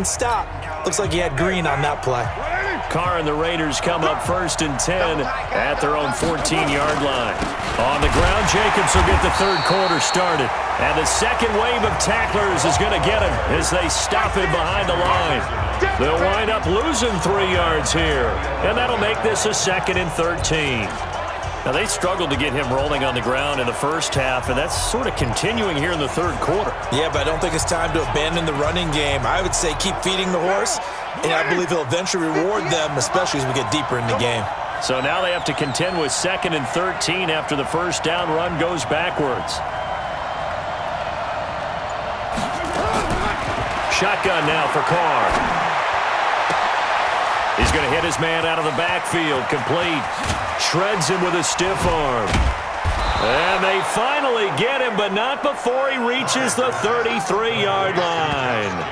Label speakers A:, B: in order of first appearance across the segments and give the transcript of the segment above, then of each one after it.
A: didn't stop. Looks like he had green on that play.
B: Carr and the Raiders come up 1st and 10 at their own 14-yard line. On the ground, Jacobs will get the third quarter started. And the second wave of tacklers is going to get him as they stop him behind the line. They'll wind up losing 3 yards here. And that'll make this a 2nd and 13. Now, they struggled to get him rolling on the ground in the first half, and that's sort of continuing here in the third quarter.
A: Yeah, but I don't think it's time to abandon the running game. I would say keep feeding the horse, and I believe he'll eventually reward them, especially as we get deeper in the game.
B: So now they have to contend with 2nd and 13 after the first down run goes backwards. Shotgun now for Carr. He's going to hit his man out of the backfield. Complete. Shreds him with a stiff arm. And they finally get him, but not before he reaches the 33-yard line.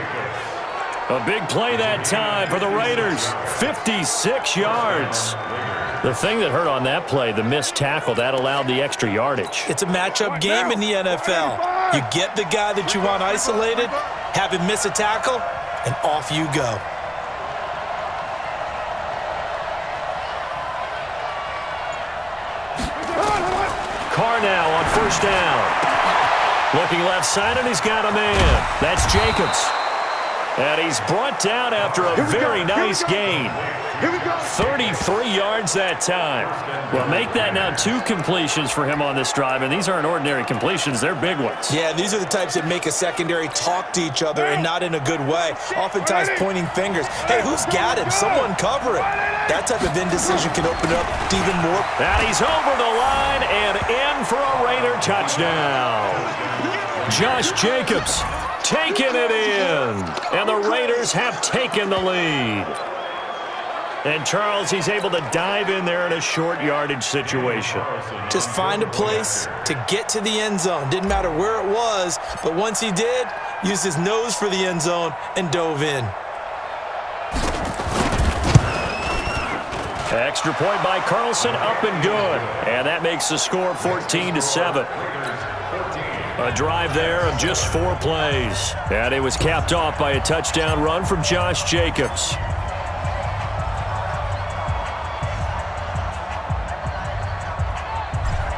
B: A big play that time for the Raiders. 56 yards. The thing that hurt on that play, the missed tackle, that allowed the extra yardage.
A: It's a matchup game in the NFL. You get the guy that you want isolated, have him miss a tackle, and off you go.
B: Carr now on first down. Looking left side, and he's got a man. That's Jacobs. And he's brought down after a very nice gain. 33 yards that time. Well, make that now 2 completions for him on this drive, and these aren't ordinary completions. They're big ones.
A: Yeah, these are the types that make a secondary talk to each other and not in a good way. Oftentimes pointing fingers. Hey, who's got him? Someone cover it. That type of indecision can open up even more.
B: And he's over the line and in for a Raider touchdown. Josh Jacobs taking it in. And the Raiders have taken the lead. And Charles, he's able to dive in there in a short yardage situation.
A: Just find a place to get to the end zone. Didn't matter where it was, but once he did, used his nose for the end zone and dove in.
B: Extra point by Carlson, up and good. And that makes the score 14-7. A drive there of just 4 plays. And it was capped off by a touchdown run from Josh Jacobs.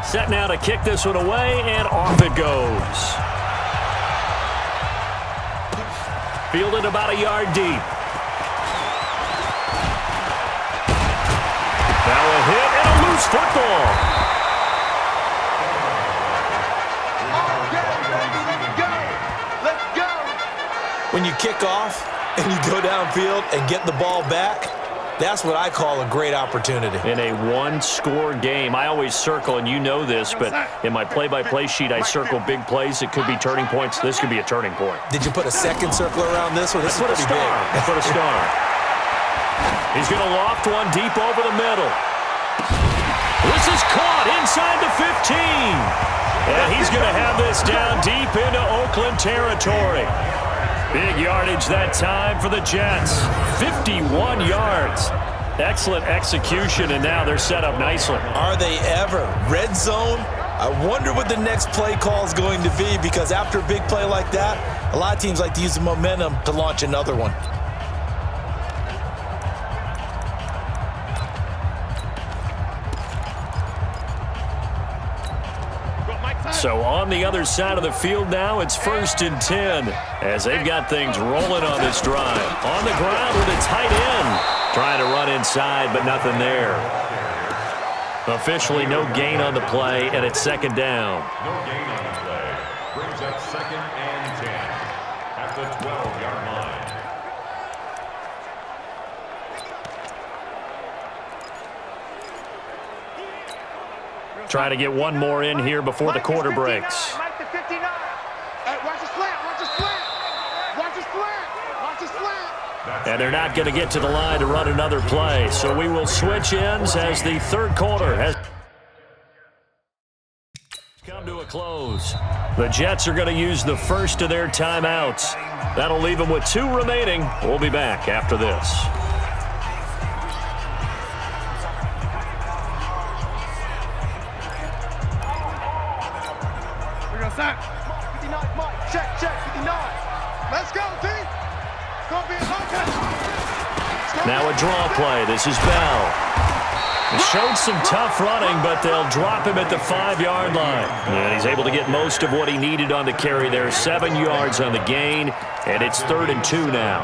B: Set now to kick this one away, and off it goes. Fielded about a yard deep. Now a hit and a loose football.
C: Let's go.
A: When you kick off and you go downfield and get the ball back, that's what I call a great opportunity.
B: In a one-score game, I always circle, and you know this, but in my play-by-play sheet, I circle big plays. It could be turning points. This could be a turning point.
A: Did you put a second circle around this one? This is pretty big.
B: I put a star. He's going to loft one deep over the middle. This is caught inside the 15. And he's going to have this down deep into Oakland territory. Big yardage that time for the Jets. 51 yards. Excellent execution, and now they're set up nicely.
A: Are they ever? Red zone? I wonder what the next play call is going to be, because after a big play like that, a lot of teams like to use the momentum to launch another one.
B: So on the other side of the field now, it's 1st and 10 as they've got things rolling on this drive. On the ground with a tight end. Trying to run inside, but nothing there. Officially no gain on the play, and it's 2nd down.
D: No gain on the play. Brings up 2nd and 10 at the 12-yard line.
B: Trying to get one more in here before the quarter breaks.
C: Mike the 59. Hey, watch the slant, watch the slant. Watch the slant, watch the slant.
B: And they're not going to get to the line to run another play. So we will switch ends as the third quarter has come to a close. The Jets are going to use the first of their timeouts. That'll leave them with 2 remaining. We'll be back after this.
C: We're going to 59, Mike. Check, 59. Let's go, D. It's going to be
B: Now a draw play. This is Bell. He showed some tough running, but they'll drop him at the 5-yard line. And he's able to get most of what he needed on the carry there. 7 yards on the gain, and it's 3rd and 2 now.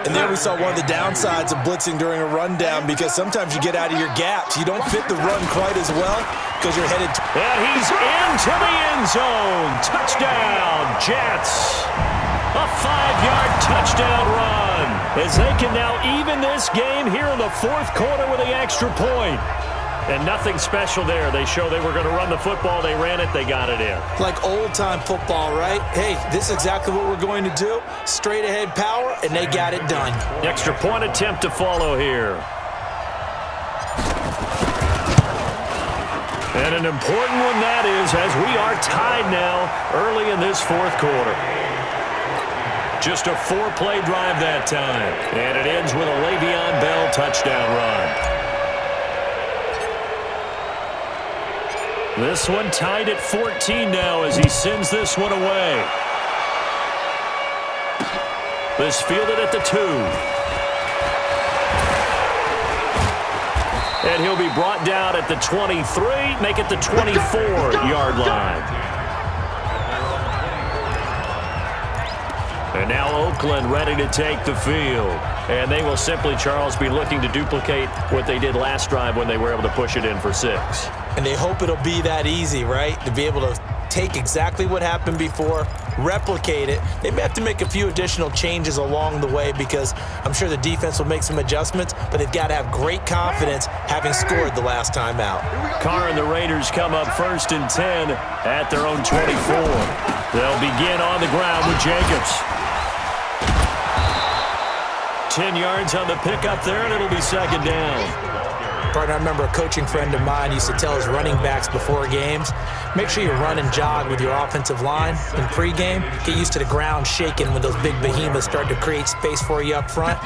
A: And there we saw one of the downsides of blitzing during a rundown, because sometimes you get out of your gaps. You don't fit the run quite as well because you're headed to...
B: And he's into the end zone. Touchdown, Jets. A 5-yard touchdown run as they can now even this game here in the 4th quarter with the extra point. And nothing special there. They show they were going to run the football. They ran it. They got it in.
A: Like old-time football, right? Hey, this is exactly what we're going to do. Straight-ahead power, and they got it done.
B: Extra point attempt to follow here. And an important one that is, as we are tied now early in this 4th quarter. Just a 4-play drive that time. And it ends with a Le'Veon Bell touchdown run. This one tied at 14 now as he sends this one away. This fielded at the 2. And he'll be brought down at the 23, make it the 24-yard line. And now Oakland ready to take the field. And they will simply, Charles, be looking to duplicate what they did last drive when they were able to push it in for 6.
A: And they hope it'll be that easy, right? To be able to take exactly what happened before, replicate it. They may have to make a few additional changes along the way because I'm sure the defense will make some adjustments, but they've got to have great confidence having scored the last time out.
B: Carr and the Raiders come up 1st and 10 at their own 24. They'll begin on the ground with Jacobs. 10 yards on the pickup there, and it'll be 2nd down.
A: Partner, I remember a coaching friend of mine used to tell his running backs before games, make sure you run and jog with your offensive line in pregame. Get used to the ground shaking when those big behemoths start to create space for you up front.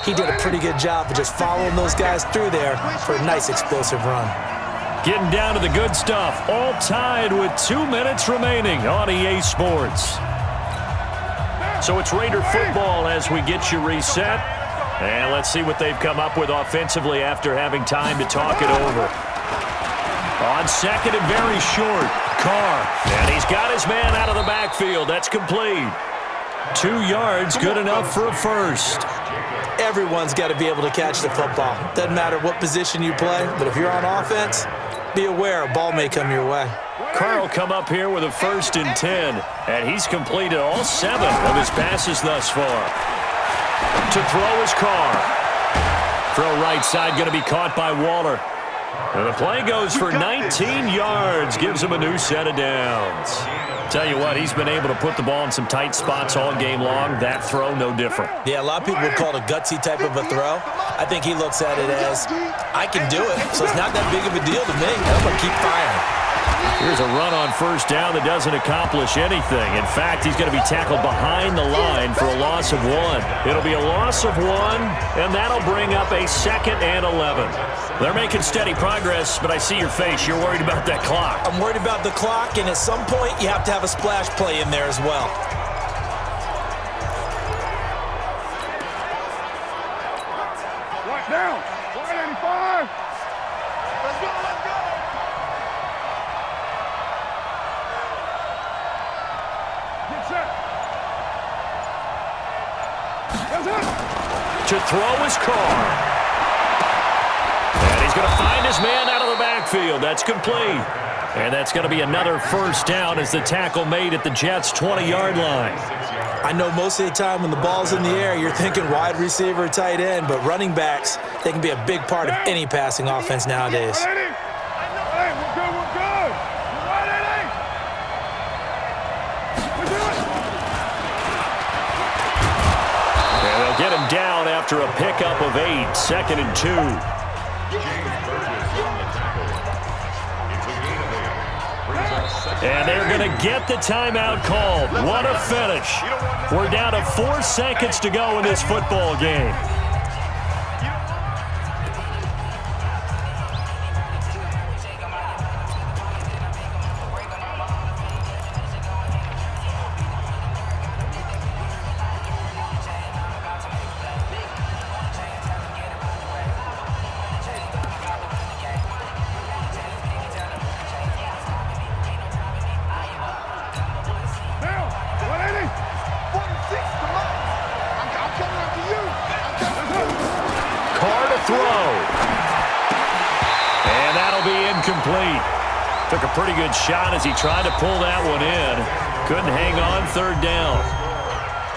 A: He did a pretty good job of just following those guys through there for a nice explosive run.
B: Getting down to the good stuff, all tied with 2 minutes remaining on EA Sports. So it's Raider football as we get you reset. And let's see what they've come up with offensively after having time to talk it over. On 2nd and very short, Carr. And he's got his man out of the backfield. That's complete. 2 yards, good enough for a first.
A: Everyone's got to be able to catch the football. Doesn't matter what position you play, but if you're on offense, be aware a ball may come your way.
B: Carr will come up here with a 1st and 10, and he's completed all 7 of his passes thus far. To throw is Carr. Throw right side going to be caught by Waller. And the play goes for 19 yards, gives him a new set of downs. Tell you what, he's been able to put the ball in some tight spots all game long. That throw, no different.
A: Yeah, a lot of people would call it a gutsy type of a throw. I think he looks at it as, I can do it, so it's not that big of a deal to me. I'm going to keep firing.
B: Here's a run on 1st down that doesn't accomplish anything. In fact, he's going to be tackled behind the line for a loss of 1. It'll be a loss of 1, and that'll bring up a 2nd and 11. They're making steady progress, but I see your face. You're worried about that clock.
A: I'm worried about the clock, and at some point, you have to have a splash play in there as well.
C: Right down. 185. Let's go, let's go. Get set. That's it.
B: To throw is Carr. And he's going to find his man out of the backfield. That's complete. And that's going to be another 1st down as the tackle made at the Jets' 20-yard line.
A: I know most of the time when the ball's in the air, you're thinking wide receiver, tight end, but running backs, they can be a big part of any passing offense nowadays.
C: Hey, we're good, we're good. You're right, Eddie. We're good.
B: And they'll get him down after a pickup of 8, 2nd and 2. And they're going to get the timeout called. What a finish. We're down to 4 seconds to go in this football game. throw. And that'll be incomplete. Took a pretty good shot as he tried to pull that one in. Couldn't hang on, third down.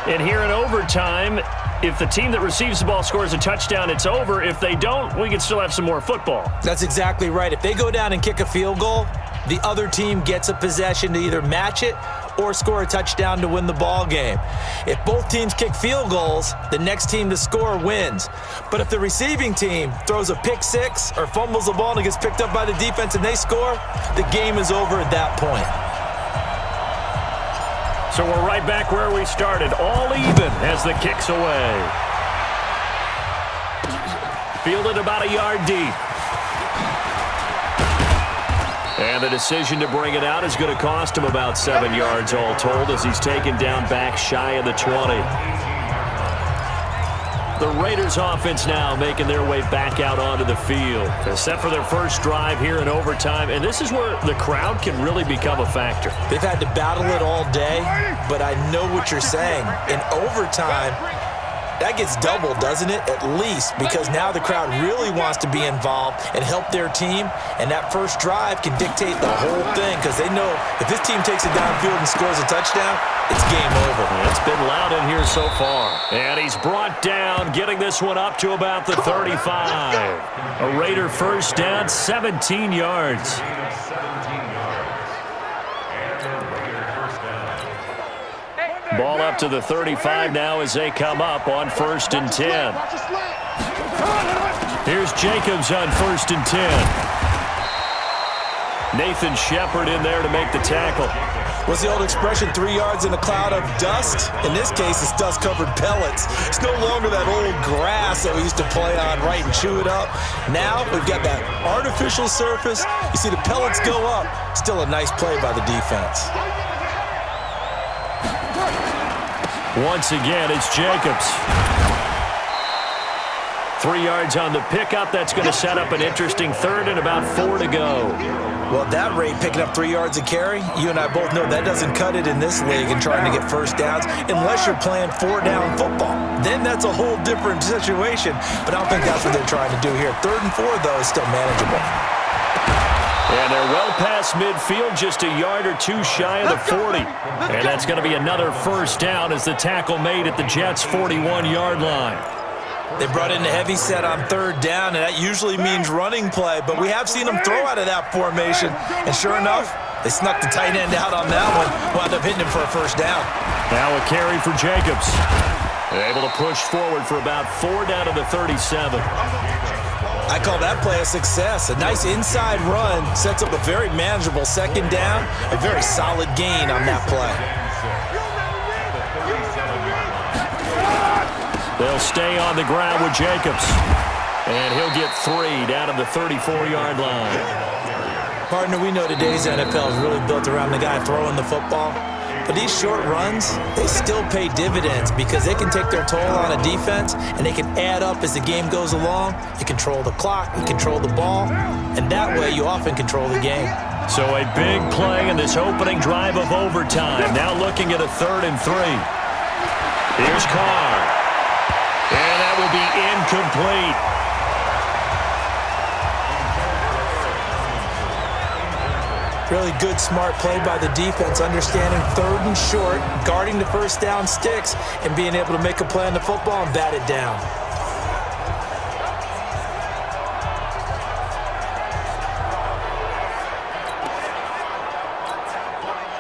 B: And here in overtime, if the team that receives the ball scores a touchdown, it's over. If they don't, we can still have some more football.
A: That's exactly right. If they go down and kick a field goal, the other team gets a possession to either match it or score a touchdown to win the ball game. If both teams kick field goals, the next team to score wins. But if the receiving team throws a pick six or fumbles the ball and it gets picked up by the defense and they score, the game is over at that point.
B: So we're right back where we started, all even as the kick's away. Fielded about a yard deep. And the decision to bring it out is going to cost him about 7 yards all told as he's taken down back shy of the 20. The Raiders offense now making their way back out onto the field. They're set for their first drive here in overtime, and this is where the crowd can really become a factor.
A: They've had to battle it all day, but I know what you're saying. In overtime, that gets doubled, doesn't it? At least, because now the crowd really wants to be involved and help their team, and that first drive can dictate the whole thing because they know if this team takes it downfield and scores a touchdown, it's game over.
B: It's been loud in here so far. And he's brought down, getting this one up to about the 35. A Raider first down, 17 yards. Ball up to the 35 now as they come up on 1st and 10. Here's Jacobs on 1st and 10. Nathan Shepard in there to make the tackle.
A: What's the old expression, 3 yards in a cloud of dust? In this case, it's dust-covered pellets. It's no longer that old grass that we used to play on, right, and chew it up. Now we've got that artificial surface. You see the pellets go up. Still a nice play by the defense.
B: Once again, it's Jacobs. 3 yards on the pickup. That's going to set up an interesting third and about 4 to go.
A: Well, at that rate, picking up 3 yards a carry, you and I both know that doesn't cut it in this league and trying to get first downs unless you're playing 4-down football. Then that's a whole different situation, but I don't think that's what they're trying to do here. 3rd and 4, though, is still manageable.
B: And they're well past midfield, just a yard or two shy of the 40. And that's going to be another first down as the tackle made at the Jets' 41-yard line.
A: They brought in the heavy set on 3rd down, and that usually means running play, but we have seen them throw out of that formation. And sure enough, they snuck the tight end out on that one, wound up hitting him for a first down.
B: Now a carry for Jacobs. They're able to push forward for about 4 down to the 37.
A: I call that play a success. A nice inside run sets up a very manageable 2nd down, a very solid gain on that play.
B: They'll stay on the ground with Jacobs. And he'll get 3 down to the 34-yard line.
A: Partner, we know today's NFL is really built around the guy throwing the football. But these short runs, they still pay dividends because they can take their toll on a defense and they can add up as the game goes along. You control the clock, you control the ball, and that way you often control the game.
B: So a big play in this opening drive of overtime. Now looking at a 3rd and 3. Here's Carr. And that will be incomplete.
A: Really good, smart play by the defense, understanding 3rd and short, guarding the first down sticks, and being able to make a play on the football and bat it down.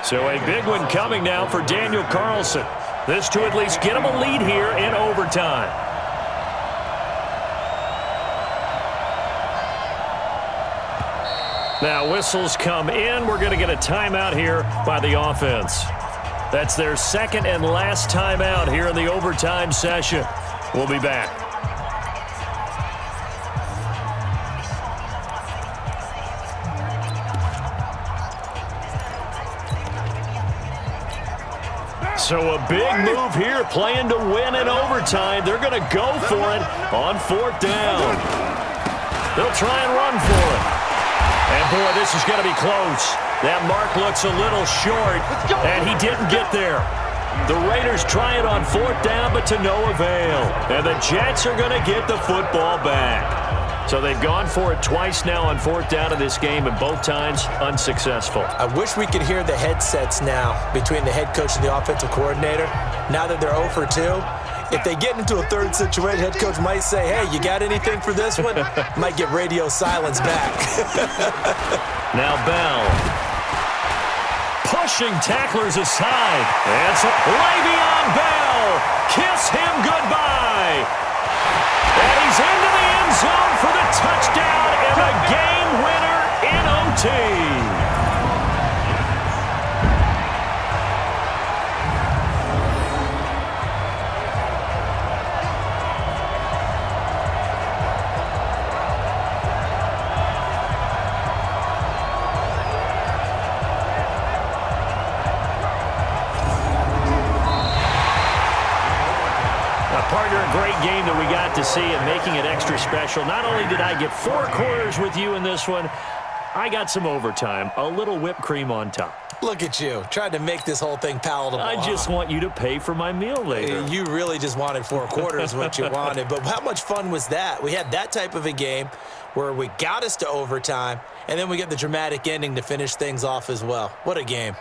B: So a big one coming now for Daniel Carlson. This to at least get him a lead here in overtime. Now whistles come in. We're going to get a timeout here by the offense. That's their 2nd and last timeout here in the overtime session. We'll be back. So a big move here, playing to win in overtime. They're going to go for it on 4th down. They'll try and run for it. And, boy, this is going to be close. That mark looks a little short, and he didn't get there. The Raiders try it on 4th down, but to no avail. And the Jets are going to get the football back. So they've gone for it twice now on 4th down in this game, and both times unsuccessful.
A: I wish we could hear the headsets now between the head coach and the offensive coordinator. Now that they're 0 for 2, if they get into a third situation, head coach might say, hey, you got anything for this one? Might get radio silence back.
B: Now Bell. Pushing tacklers aside. It's Le'Veon Bell. Kiss him goodbye. And he's into the end zone for the touchdown and the game winner in OT. Partner, a great game that we got to see and making it extra special. Not only did I get 4 quarters with you in this one, I got some overtime, a little whipped cream on top.
A: Look at you, trying to make this whole thing palatable.
B: I just want you to pay for my meal later.
A: You really just wanted 4 quarters what you wanted, but how much fun was that? We had that type of a game where we got us to overtime, and then we get the dramatic ending to finish things off as well. What a game.